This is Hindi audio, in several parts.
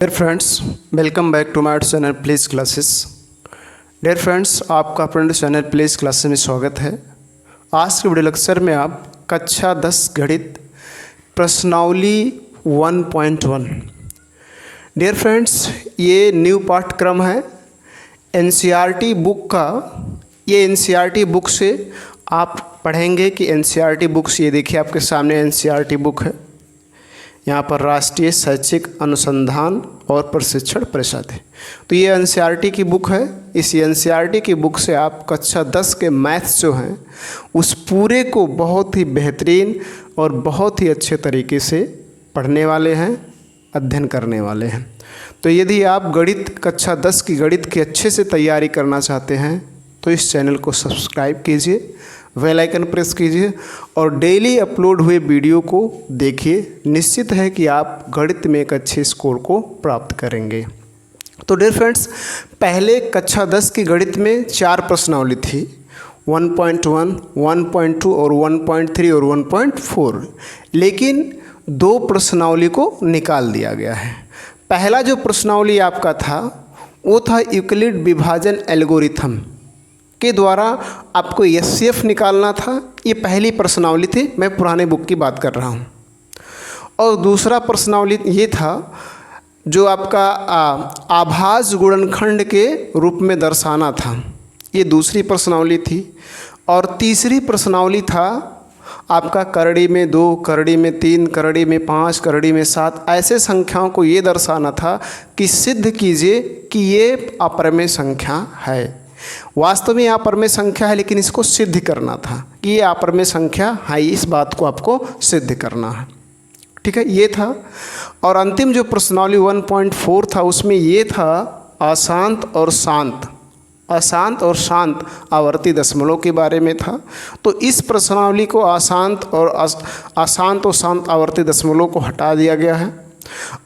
Dear friends, welcome back to my channel please classes. Dear friends, आपका अपने चैनल प्लीज़ क्लासेस में स्वागत है। आज के वीडियो लेक्चर में आप कक्षा 10 गणित प्रश्नावली 1.1। डियर फ्रेंड्स, ये न्यू पाठ्यक्रम है एनसीईआरटी बुक का। ये एनसीईआरटी बुक से आप पढ़ेंगे कि एनसीईआरटी बुक्स, ये देखिए आपके सामने एनसीईआरटी बुक है। यहाँ पर राष्ट्रीय शैक्षिक अनुसंधान और प्रशिक्षण परिषद है। तो ये एनसीईआरटी की बुक है। इस एनसीईआरटी की बुक से आप कक्षा 10 के मैथ्स जो हैं उस पूरे को बहुत ही बेहतरीन और बहुत ही अच्छे तरीके से पढ़ने वाले हैं, अध्ययन करने वाले हैं। तो यदि आप गणित कक्षा 10 की गणित की अच्छे से तैयारी करना चाहते हैं तो इस चैनल को सब्सक्राइब कीजिए, बेल आइकन प्रेस कीजिए और डेली अपलोड हुए वीडियो को देखिए। निश्चित है कि आप गणित में एक अच्छे स्कोर को प्राप्त करेंगे। तो डियर फ्रेंड्स, पहले कक्षा 10 की गणित में 4 प्रश्नावली थी, 1.1, 1.2 और 1.3 और 1.4। लेकिन 2 प्रश्नावली को निकाल दिया गया है। पहला जो प्रश्नावली आपका था वो था यूक्लिड विभाजन एल्गोरिथम के द्वारा आपको एचसीएफ निकालना था। ये पहली प्रश्नावली थी, मैं पुराने बुक की बात कर रहा हूँ। और दूसरा प्रश्नावली ये था जो आपका आभास गुणनखंड के रूप में दर्शाना था, ये दूसरी प्रश्नावली थी। और तीसरी प्रश्नावली था आपका करड़ी में 2, करड़ी में 3, करड़ी में 5, करड़ी में 7 ऐसे संख्याओं को ये दर्शाना था कि सिद्ध कीजिए कि ये अपरमेय संख्या है। वास्तव में यहाँ अपरमेय संख्या है, लेकिन इसको सिद्ध करना था कि ये अपरमेय संख्या है। इस बात को आपको सिद्ध करना है, ठीक है, ये था। और अंतिम जो प्रश्नावली 1.4 था उसमें ये था अशांत और शांत, अशांत और शांत आवर्ती दशमलव के बारे में था। तो इस प्रश्नावली को अशांत और शांत आवर्ती दशमलव को हटा दिया गया है।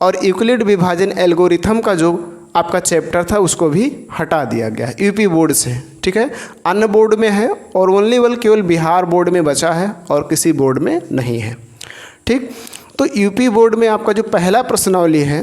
और यूक्लिड विभाजन एल्गोरिथम का जो आपका चैप्टर था उसको भी हटा दिया गया है यूपी बोर्ड से, ठीक है। अन्य बोर्ड में है और ओनली केवल बिहार बोर्ड में बचा है और किसी बोर्ड में नहीं है, ठीक। तो यूपी बोर्ड में आपका जो पहला प्रश्नावली है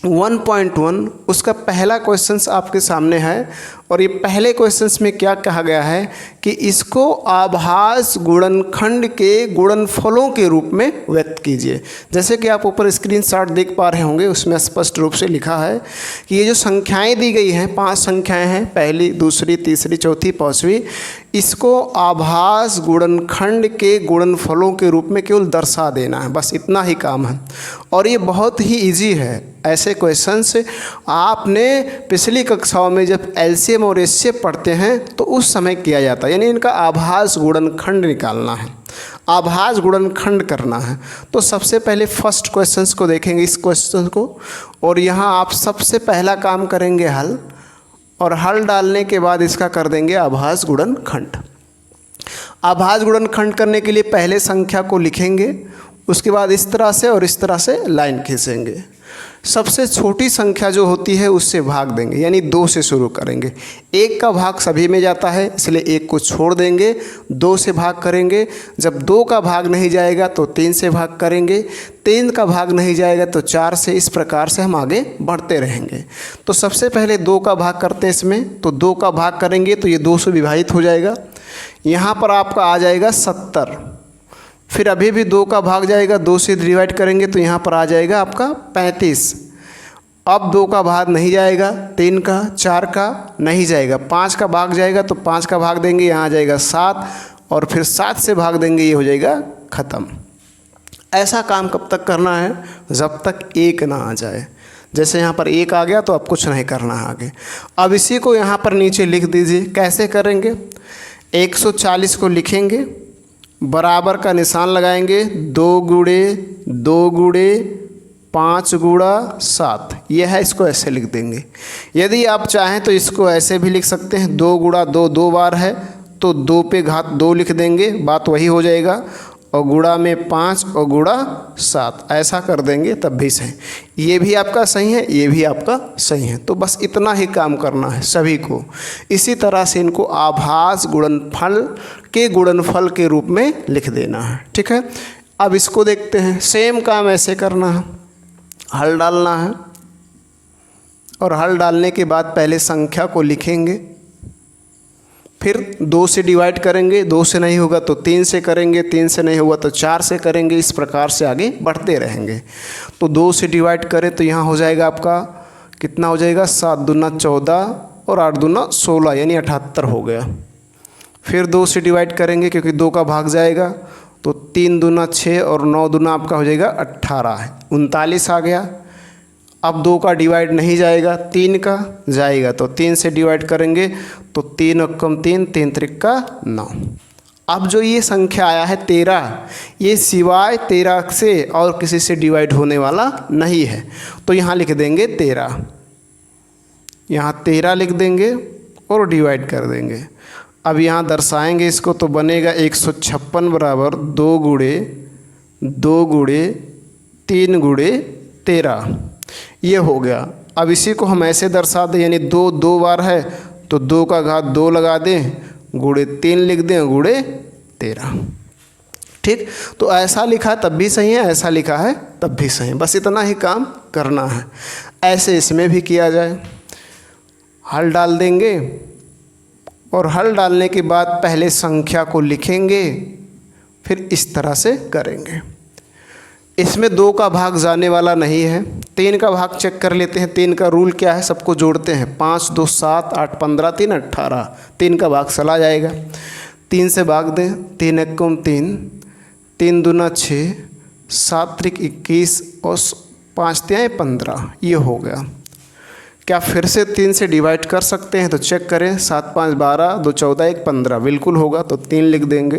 1.1, उसका पहला क्वेश्चंस आपके सामने है। और ये पहले क्वेश्चंस में क्या कहा गया है कि इसको आभास गुणनखंड के गुणनफलों के रूप में व्यक्त कीजिए। जैसे कि आप ऊपर स्क्रीनशॉट देख पा रहे होंगे, उसमें स्पष्ट रूप से लिखा है कि ये जो संख्याएं दी गई हैं, 5 संख्याएं हैं, पहली, दूसरी, तीसरी, चौथी, 5वीं, इसको आभास गुणनखंड के गुणनफलों के रूप में केवल दर्शा देना है, बस इतना ही काम है। और ये बहुत ही ईजी है। ऐसे क्वेश्चंस आपने पिछली कक्षाओं में जब एलसीएम और एचसीएफ पढ़ते हैं तो उस समय किया जाता है, यानी इनका आभास गुणनखंड निकालना है, आभास गुणनखंड करना है। तो सबसे पहले फर्स्ट क्वेश्चंस को देखेंगे, इस क्वेश्चन को, और यहाँ आप सबसे पहला काम करेंगे हल, और हल डालने के बाद इसका कर देंगे आभास गुणनखंड। आभास गुणनखंड करने के लिए पहले संख्या को लिखेंगे, उसके बाद इस तरह से और इस तरह से लाइन खींचेंगे। सबसे छोटी संख्या जो होती है उससे भाग देंगे, यानी 2 से शुरू करेंगे। 1 का भाग सभी में जाता है, इसलिए 1 को छोड़ देंगे, 2 से भाग करेंगे। जब 2 का भाग नहीं जाएगा तो 3 से भाग करेंगे, 3 का भाग नहीं जाएगा तो 4 से। इस प्रकार से हम आगे बढ़ते रहेंगे। तो सबसे पहले 2 का भाग करते हैं इसमें, तो 2 का भाग करेंगे तो ये 2 से विभाजित हो जाएगा। यहाँ पर आपका आ जाएगा 70। फिर अभी भी 2 का भाग जाएगा, 2 से डिवाइड करेंगे तो यहाँ पर आ जाएगा आपका 35। अब 2 का भाग नहीं जाएगा, 3 का, 4 का नहीं जाएगा, 5 का भाग जाएगा तो 5 का भाग देंगे, यहाँ आ जाएगा 7, और फिर 7 से भाग देंगे, ये हो जाएगा ख़त्म। ऐसा काम कब तक करना है? जब तक 1 ना आ जाए। जैसे यहाँ पर 1 आ गया तो अब कुछ नहीं करना है आगे। अब इसी को यहाँ पर नीचे लिख दीजिए। कैसे करेंगे? 140 को लिखेंगे, बराबर का निशान लगाएंगे, 2 गुणे 2 गुणे 5 गुणा 7, यह है, इसको ऐसे लिख देंगे। यदि आप चाहें तो इसको ऐसे भी लिख सकते हैं, 2 गुणा 2 2 बार है तो 2 पे घात 2 लिख देंगे, बात वही हो जाएगा। और गुणा में 5 और गुणा 7 ऐसा कर देंगे तब भी सही। ये भी आपका सही है, ये भी आपका सही है। तो बस इतना ही काम करना है सभी को। इसी तरह से इनको आभास गुणनफल के गुणनफल के रूप में लिख देना है, ठीक है। अब इसको देखते हैं, सेम काम ऐसे करना है, हल डालना है, और हल डालने के बाद पहले संख्या को लिखेंगे, फिर 2 से डिवाइड करेंगे, 2 से नहीं होगा तो 3 से करेंगे, 3 से नहीं होगा तो 4 से करेंगे, इस प्रकार से आगे बढ़ते रहेंगे। तो 2 से डिवाइड करें तो यहाँ हो जाएगा आपका कितना हो जाएगा, 7 दूना 14 और 8 दूना 16 यानी 78 हो गया। फिर 2 से डिवाइड करेंगे क्योंकि 2 का भाग जाएगा, तो 3 दूना 6 और 9 दूना आपका हो जाएगा 18 है, 39 आ गया। अब 2 का डिवाइड नहीं जाएगा, 3 का जाएगा, तो 3 से डिवाइड करेंगे तो 3 और कम 3, 3 त्रिक 9। अब जो ये संख्या आया है 13, ये सिवाय 13 से और किसी से डिवाइड होने वाला नहीं है, तो यहाँ लिख देंगे 13, यहाँ 13 लिख देंगे और डिवाइड कर देंगे। अब यहाँ दर्शाएंगे इसको तो बनेगा 156 बराबर 2 गुणे 2 गुणे 3 गुणे 13, ये हो गया। अब इसी को हम ऐसे दर्शा दें, यानी 2 2 बार है तो 2 का घात 2 लगा दें, गुणे 3 लिख दें, गुणे 13। ठीक, तो ऐसा लिखा है तब भी सही है, ऐसा लिखा है तब भी सही है, बस इतना ही काम करना है। ऐसे इसमें भी किया जाए, हल डाल देंगे और हल डालने के बाद पहले संख्या को लिखेंगे, फिर इस तरह से करेंगे। इसमें 2 का भाग जाने वाला नहीं है, 3 का भाग चेक कर लेते हैं। 3 का रूल क्या है, सबको जोड़ते हैं, 5 2 7 8 15 3 18, 3 का भाग चला जाएगा। 3 से भाग दें, 3 एकम 3, 3 दूना 6, 7 त्रिक 21 और 5 तिहाई 15, ये हो गया। क्या फिर से 3 से डिवाइड कर सकते हैं, तो चेक करें, 7 5 12, 2 14 1 15, बिल्कुल होगा, तो 3 लिख देंगे।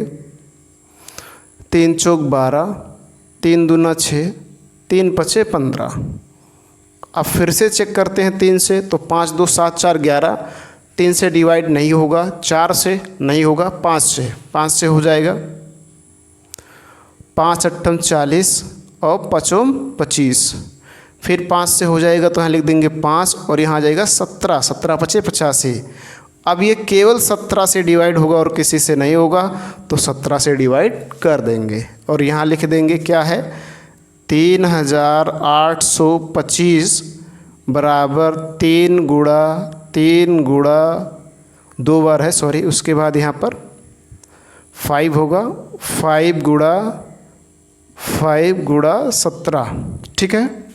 3 चौक 12, 3 दूना 6, 3 पचे 15। अब फिर से चेक करते हैं 3 से, तो 5 2 7 4 11, 3 से डिवाइड नहीं होगा, 4 से नहीं होगा, 5 से हो जाएगा। 5 अट्ठम 40 और 5 25, फिर 5 से हो जाएगा तो यहाँ लिख देंगे 5 और यहाँ आ जाएगा 17, 17 पचे 85। अब ये केवल 17 से डिवाइड होगा और किसी से नहीं होगा, तो 17 से डिवाइड कर देंगे और यहाँ लिख देंगे क्या है, 3825 बराबर 3 गुणा 3 गुणा 2 बार है, सॉरी, उसके बाद यहाँ पर 5 होगा, 5 गुणा 17, ठीक है।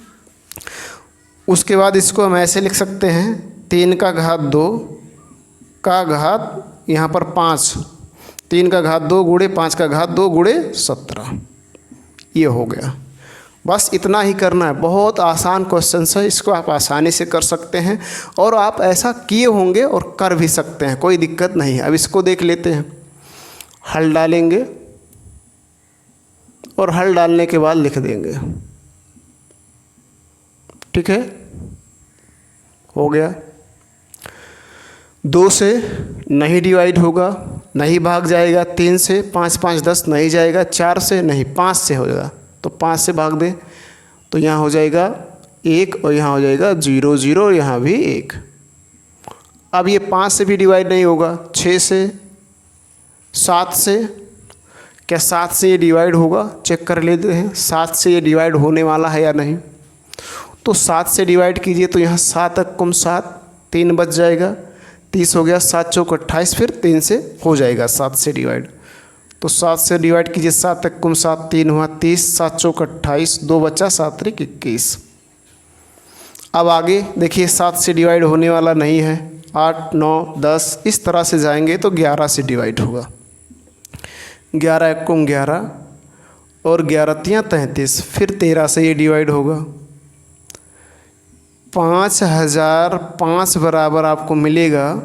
उसके बाद इसको हम ऐसे लिख सकते हैं, 3 का घात 2 का घात यहाँ पर 5, 3 का घात 2 गुणे 5 का घात 2 गुणे 17, ये हो गया। बस इतना ही करना है, बहुत आसान क्वेश्चन है, इसको आप आसानी से कर सकते हैं और आप ऐसा किए होंगे और कर भी सकते हैं, कोई दिक्कत नहीं है। अब इसको देख लेते हैं, हल डालेंगे और हल डालने के बाद लिख देंगे, ठीक है, हो गया। 2 से नहीं डिवाइड होगा, नहीं भाग जाएगा, 3 से 5 5 10 नहीं जाएगा, 4 से नहीं 5 से हो जाएगा, तो 5 से भाग दें तो यहाँ हो जाएगा 1 और यहाँ हो जाएगा 0 0, यहाँ भी 1। अब ये 5 से भी डिवाइड नहीं होगा, 6 से, 7 से, क्या 7 से ये डिवाइड होगा, चेक कर लेते हैं 7 से ये डिवाइड होने वाला है या नहीं। तो 7 से डिवाइड कीजिए तो यहाँ 7 अक्कुम 7, 3 बच जाएगा, 30 हो गया, 7 चौक 28, फिर 3 से हो जाएगा 7 से डिवाइड। तो 7 से डिवाइड कीजिए, 7 अक्कुम 7, 3 हुआ 30, 7 चौक 28, 2 बचा, 7 त्रिक 21। अब आगे देखिए 7 से डिवाइड होने वाला नहीं है, 8 9 10 इस तरह से जाएंगे तो 11 से डिवाइड होगा, 11 अक्कुम 11 और 11 तियाँ 33, फिर 13 से ये डिवाइड होगा। 5005 बराबर आपको मिलेगा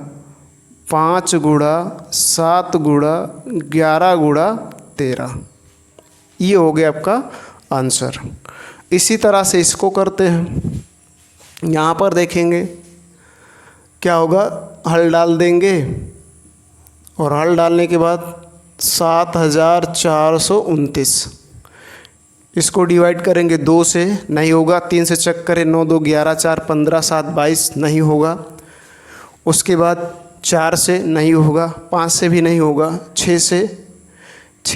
5 गुणा 7 गुणा 11 गुणा 13, ये हो गया आपका आंसर। इसी तरह से इसको करते हैं, यहाँ पर देखेंगे क्या होगा, हल डाल देंगे और हल डालने के बाद 7429, इसको डिवाइड करेंगे 2 से, नहीं होगा, 3 से चेक करें, 9 2 11 4 15 7 22, नहीं होगा। उसके बाद 4 से नहीं होगा, 5 से भी नहीं होगा, 6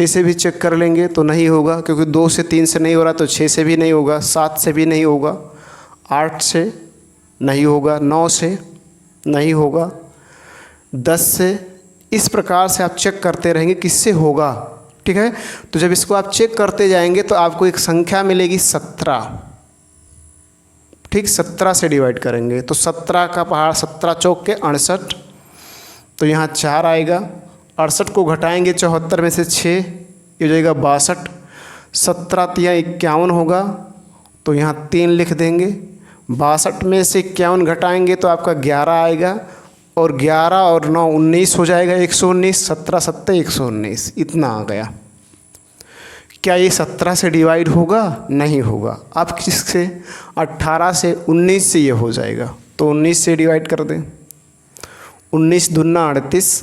से भी चेक कर लेंगे तो नहीं होगा, क्योंकि 2 से 3 से नहीं हो रहा, तो 6 से भी नहीं होगा, 7 से भी नहीं होगा, 8 से नहीं होगा, 9 से नहीं होगा, 10 से, इस प्रकार से आप चेक करते रहेंगे किससे होगा। ठीक है, तो जब इसको आप चेक करते जाएंगे तो आपको एक संख्या मिलेगी 17। ठीक, 17 से डिवाइड करेंगे तो 17 का पहाड़ 17 चौक के 68, तो यहाँ 4 आएगा। 68 को घटाएंगे 74 में से 6, ये हो जाएगा 62। 17 तिया 51 होगा, तो यहाँ 3 लिख देंगे। 62 में से 51 घटाएंगे तो आपका 11 आएगा, और 11 और 9 19 हो जाएगा, 119। 17 7 119, इतना आ गया। क्या ये 17 से डिवाइड होगा? नहीं होगा। अब किससे? 18 से, 19 से ये हो जाएगा, तो 19 से डिवाइड कर दें। 19 दूना 38,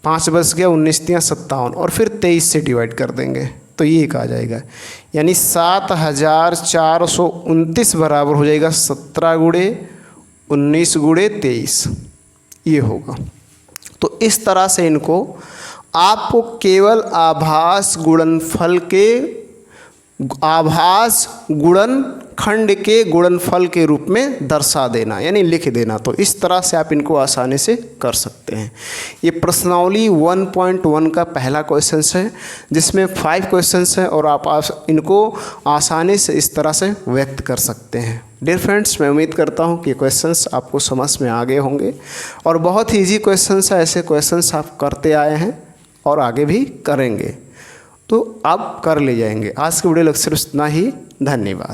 5 बच गया, 19 तिया 57, और फिर 23 से डिवाइड कर देंगे तो ये एक आ जाएगा, यानी 7429 बराबर हो जाएगा 17 गुणे 19 गुणे 23, ये होगा। तो इस तरह से इनको आपको केवल आभास गुणनखंड के गुणनफल के रूप में दर्शा देना, यानी लिख देना। तो इस तरह से आप इनको आसानी से कर सकते हैं। ये प्रश्नावली 1.1 का पहला क्वेश्चन है, जिसमें 5 क्वेश्चन हैं, और आप इनको आसानी से इस तरह से व्यक्त कर सकते हैं। डियर फ्रेंड्स, मैं उम्मीद करता हूँ कि क्वेश्चंस आपको समझ में आ गए होंगे, और बहुत ही ईजी क्वेश्चंस है। ऐसे क्वेश्चंस आप करते आए हैं और आगे भी करेंगे, तो आप कर ले जाएंगे। आज के वीडियो लेक्चर इतना ही। धन्यवाद।